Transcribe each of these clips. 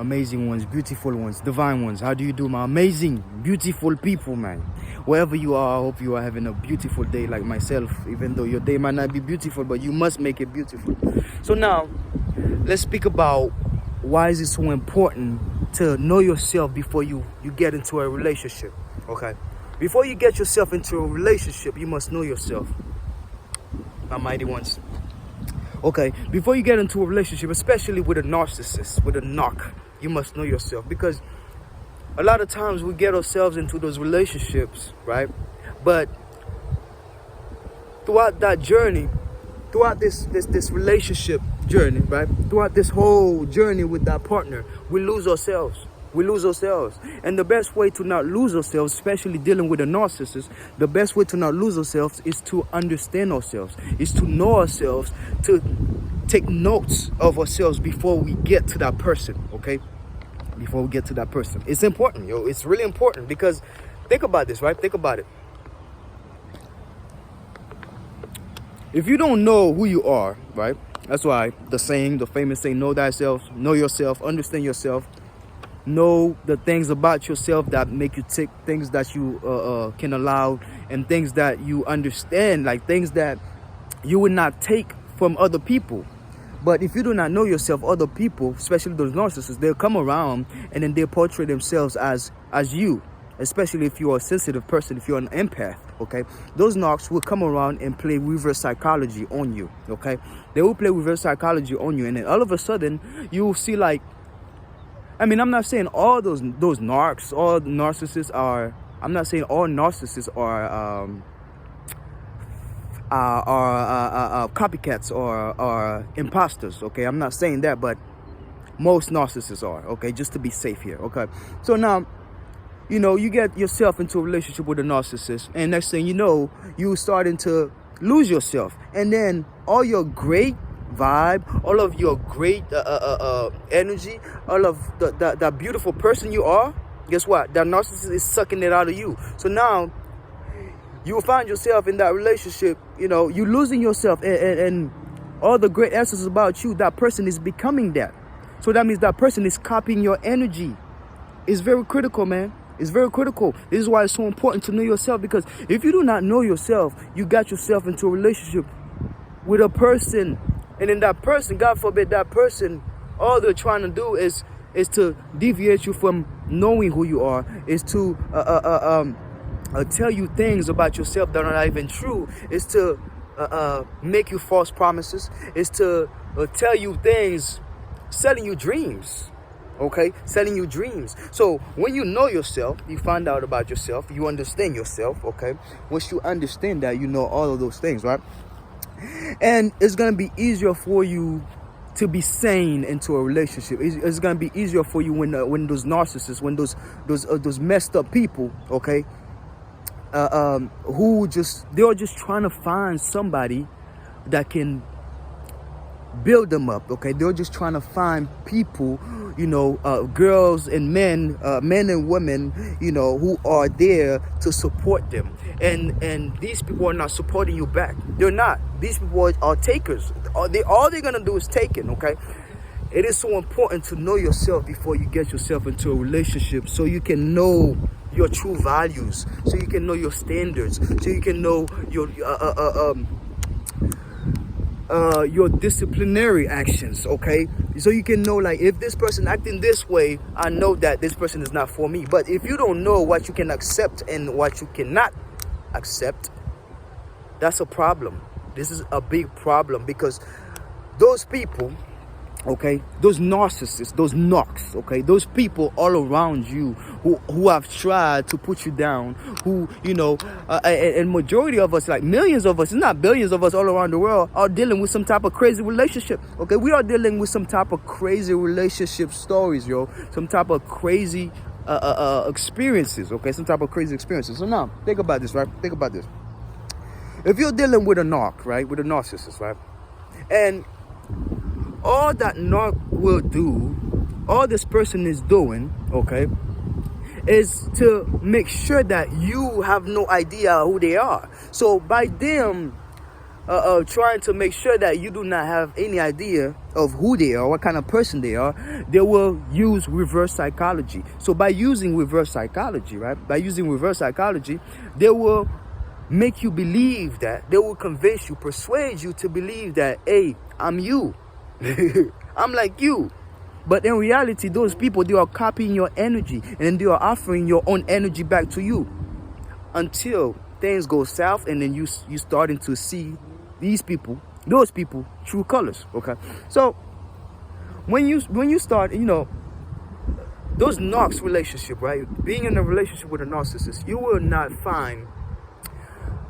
amazing ones, beautiful ones, divine ones. How do you do, my amazing, beautiful people, man? Wherever you are, I hope you are having a beautiful day like myself, even though your day might not be beautiful, but you must make it beautiful. So now, let's speak about why is it so important to know yourself before you get into a relationship, okay? Before you get yourself into a relationship, you must know yourself, my mighty ones. Okay, before you get into a relationship, especially with a narcissist, with a narc, you must know yourself, because a lot of times we get ourselves into those relationships, right? But throughout that journey, throughout this relationship journey, right? Throughout this whole journey with that partner, we lose ourselves. We lose ourselves. And the best way to not lose ourselves, especially dealing with a narcissist, the best way to not lose ourselves is to understand ourselves, is to know ourselves, to take notes of ourselves before we get to that person, okay? Before we get to that person. It's important, yo. It's really important, because think about this, right? Think about it. If you don't know who you are, right? That's why the famous saying, know thyself, know yourself, understand yourself, know the things about yourself that make you tick, things that you can allow, and things that you understand, like things that you would not take from other people. But if you do not know yourself, other people, especially those narcissists, they'll come around and then they'll portray themselves as you, especially if you're a sensitive person, if you're an empath, okay? Those narcs will come around and play reverse psychology on you, okay? They will play reverse psychology on you, and then all of a sudden, you'll see, like, I mean, I'm not saying all those narcs, all narcissists are, I'm not saying all narcissists are copycats or imposters, okay? I'm not saying that, but most narcissists are, okay? Just to be safe here, okay? So now, you know, you get yourself into a relationship with a narcissist, and next thing you know, you're starting to lose yourself. And then all your great vibe, all of your great energy, all of that beautiful person you are, guess what? That narcissist is sucking it out of you. So now, you will find yourself in that relationship, you know, you're losing yourself, and all the great essence about you, that person is becoming that. So that means that person is copying your energy. It's very critical, man. It's very critical. This is why it's so important to know yourself, because if you do not know yourself, you got yourself into a relationship with a person, and then that person, God forbid, that person, all they're trying to do is to deviate you from knowing who you are, is to tell you things about yourself that are not even true, is to make you false promises, is to tell you things, selling you dreams. Okay, selling you dreams. So when you know yourself, you find out about yourself, you understand yourself, okay? Once you understand that, you know all of those things, right? And it's gonna be easier for you to be sane into a relationship. It's gonna be easier for you when those narcissists, when those messed up people, okay, they're just trying to find somebody that can build them up, okay? They're just trying to find people, you know, girls and men and women, you know, who are there to support them. And these people are not supporting you back. They're not. These people are takers. All they're gonna do is take it, okay? It is so important to know yourself before you get yourself into a relationship, so you can know your true values, so you can know your standards, so you can know your disciplinary actions, okay? So you can know, like, if this person acting this way, I know that this person is not for me. But if you don't know what you can accept and what you cannot accept, that's a problem. This is a big problem, because those people, okay, those narcissists, those narcs, okay, those people all around you who have tried to put you down, who, you know, and majority of us, like millions of us, it's not billions of us all around the world, are dealing with some type of crazy relationship, okay? We are dealing with some type of crazy relationship stories, yo, some type of crazy experiences, okay? Some type of crazy experiences. So now, think about this, right? Think about this. If you're dealing with a narc, right, with a narcissist, right, and all that narc will do, all this person is doing, okay, is to make sure that you have no idea who they are. So by them trying to make sure that you do not have any idea of who they are, what kind of person they are, they will use reverse psychology. So by using reverse psychology, right? By using reverse psychology, they will make you believe that, they will convince you, persuade you to believe that, hey, I'm you. I'm like you. But in reality, those people, they are copying your energy, and they are offering your own energy back to you until things go south, and then you starting to see these people, those people, true colors. Okay, so when you start, those narcs relationship, right? Being in a relationship with a narcissist, you will not find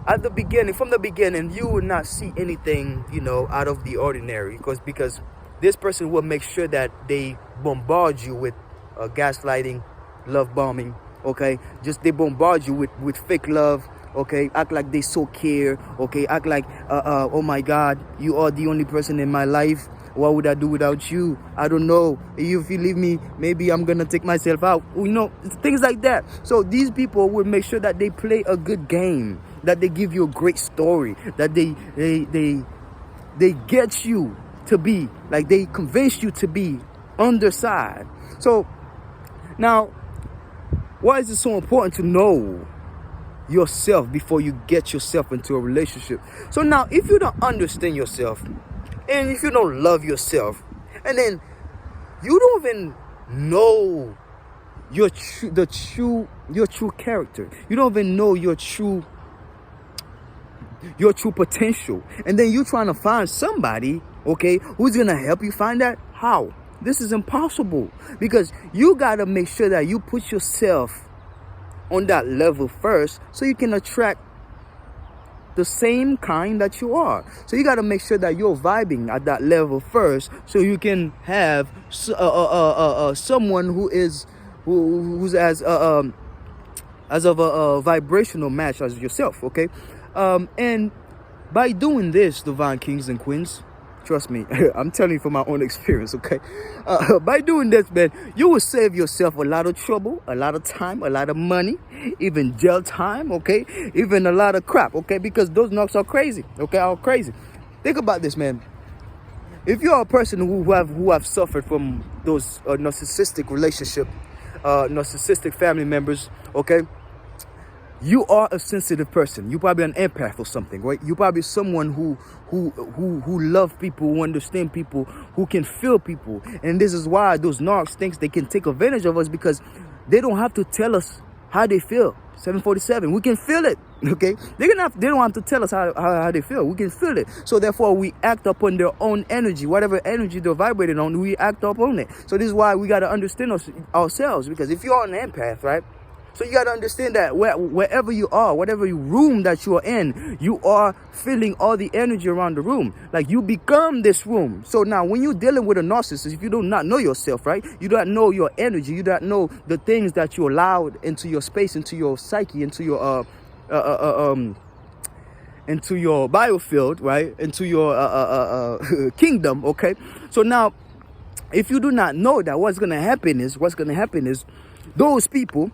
at the beginning, from the beginning, you will not see anything, out of the ordinary, because this person will make sure that they bombard you with gaslighting, love bombing. Okay, just they bombard you with fake love. Okay, act like they so care. Okay, act like oh my God, you are the only person in my life. What would I do without you? I don't know. If you leave me, maybe I'm gonna take myself out. Things like that. So these people will make sure that they play a good game, that they give you a great story, that they get you to be like, they convince you to be on their side. So now, why is it so important to know yourself before you get yourself into a relationship? So now, if you don't understand yourself, and if you don't love yourself, and then you don't even know your true character, you don't even know your true potential, and then you're trying to find somebody, okay, who's gonna help you find that? How? This is impossible, because you gotta make sure that you put yourself on that level first, so you can attract the same kind that you are. So you gotta make sure that you're vibing at that level first, so you can have someone who's as of a vibrational match as yourself. Okay, and by doing this, divine kings and queens, trust me, I'm telling you from my own experience, okay? By doing this, man, you will save yourself a lot of trouble, a lot of time, a lot of money, even jail time, okay? Even a lot of crap, okay? Because those knocks are crazy, okay? Are crazy. Think about this, man. If you're a person who have suffered from those narcissistic relationship, narcissistic family members, okay? You are a sensitive person. You probably an empath or something, right? You probably someone who love people, who understand people, who can feel people. And this is why those narcs think they can take advantage of us, because they don't have to tell us how they feel. 747, we can feel it, okay? They don't have to tell us how they feel. We can feel it. So therefore, we act upon their own energy. Whatever energy they're vibrating on, we act upon it. So this is why we got to understand ourselves, because if you're an empath, right? So you got to understand that wherever you are, whatever room that you are in, you are feeling all the energy around the room. Like you become this room. So now when you're dealing with a narcissist, if you do not know yourself, right? You don't know your energy. You don't know the things that you allowed into your space, into your psyche, into your biofield, right? Into your kingdom, okay? So now, if you do not know that, what's going to happen is those people,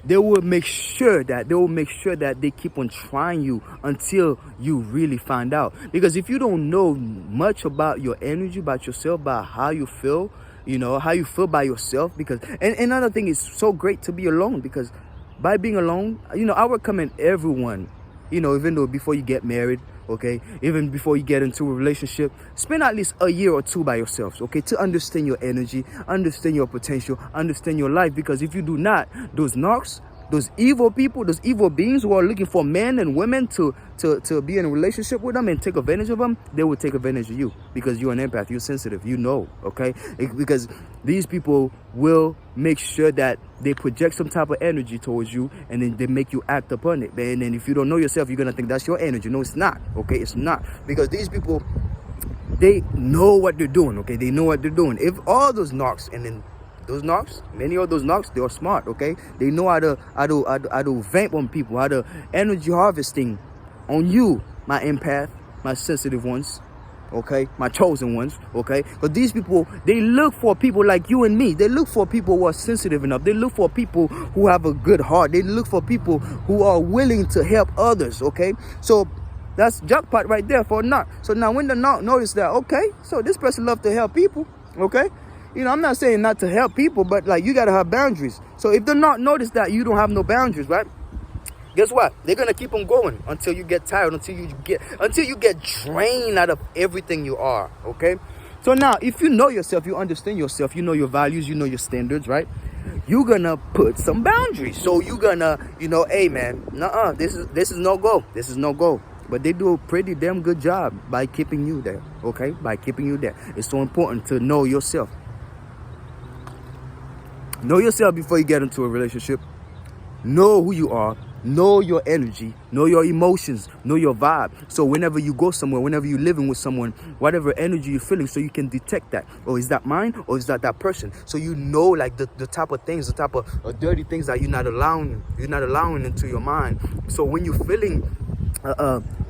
they will make sure that they keep on trying you until you really find out. Because if you don't know much about your energy, about yourself, about how you feel, how you feel by yourself, because and another thing is so great to be alone, because by being alone, I recommend everyone, even though before you get married, okay, even before you get into a relationship, spend at least a year or two by yourselves, okay, to understand your energy, understand your potential, understand your life. Because if you do not, those narcs, those evil people, those evil beings who are looking for men and women to be in a relationship with them and take advantage of them, they will take advantage of you, because you're an empath, you're sensitive, okay? Because these people will make sure that they project some type of energy towards you, and then they make you act upon it. And then if you don't know yourself, you're gonna think that's your energy. No, it's not, okay? It's not, because these people, they know what they're doing, okay? They know what they're doing. If all those narcs, and then those narcs, many of those narcs, they are smart, okay? They know how to vamp on people, how to energy harvesting on you, my empath, my sensitive ones, okay? My chosen ones, okay? But these people, they look for people like you and me. They look for people who are sensitive enough. They look for people who have a good heart. They look for people who are willing to help others, okay? So That's jackpot right there for a knock. So now when the knock notice that, okay, so this person loves to help people, okay? You know, I'm not saying not to help people, but like you gotta have boundaries. So if the knock notice that you don't have no boundaries, right? Guess what? They're gonna keep on going until you get tired, until you get drained out of everything you are, okay? So now, if you know yourself, you understand yourself, you know your values, you know your standards, right? You're gonna put some boundaries. So you're gonna, you know, hey man, this is no go. This is no go. But they do a pretty damn good job by keeping you there, okay? By keeping you there. It's so important to know yourself. Know yourself before you get into a relationship. Know who you are. Know your energy. Know your emotions. Know your vibe. So whenever you go somewhere, whenever you're living with someone, whatever energy you're feeling, so you can detect that. Oh, is that mine? Or is that person? So you know, like the type of things, the type of dirty things that you're not allowing into your mind. So when you're feeling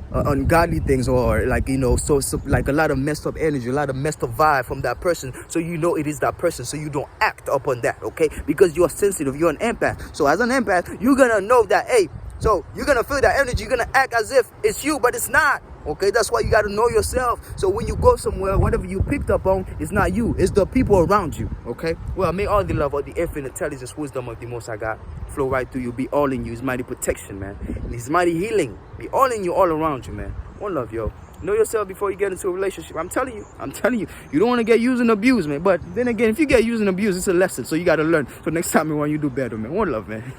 ungodly things, or like, you know, so like a lot of messed up energy, a lot of messed up vibe from that person, so you know it is that person, so you don't act upon that, okay? Because you're sensitive, you're an empath. So as an empath, you're gonna know that, hey, so you're gonna feel that energy, you're gonna act as if it's you, but it's not, okay? That's why you gotta know yourself. So when you go somewhere, whatever you picked up on, it's not you, it's the people around you, okay? Well, may all the love of the infinite intelligence, wisdom of the Most High God flow right through you, be all in you. His mighty protection, man, and His mighty healing be all in you, all around you, man. One love, yo. Know yourself before you get into a relationship. I'm telling you, you don't want to get used and abused, man. But then again, if you get used and abused, it's a lesson, so you got to learn. So next time, man, you do better, man. One love, man.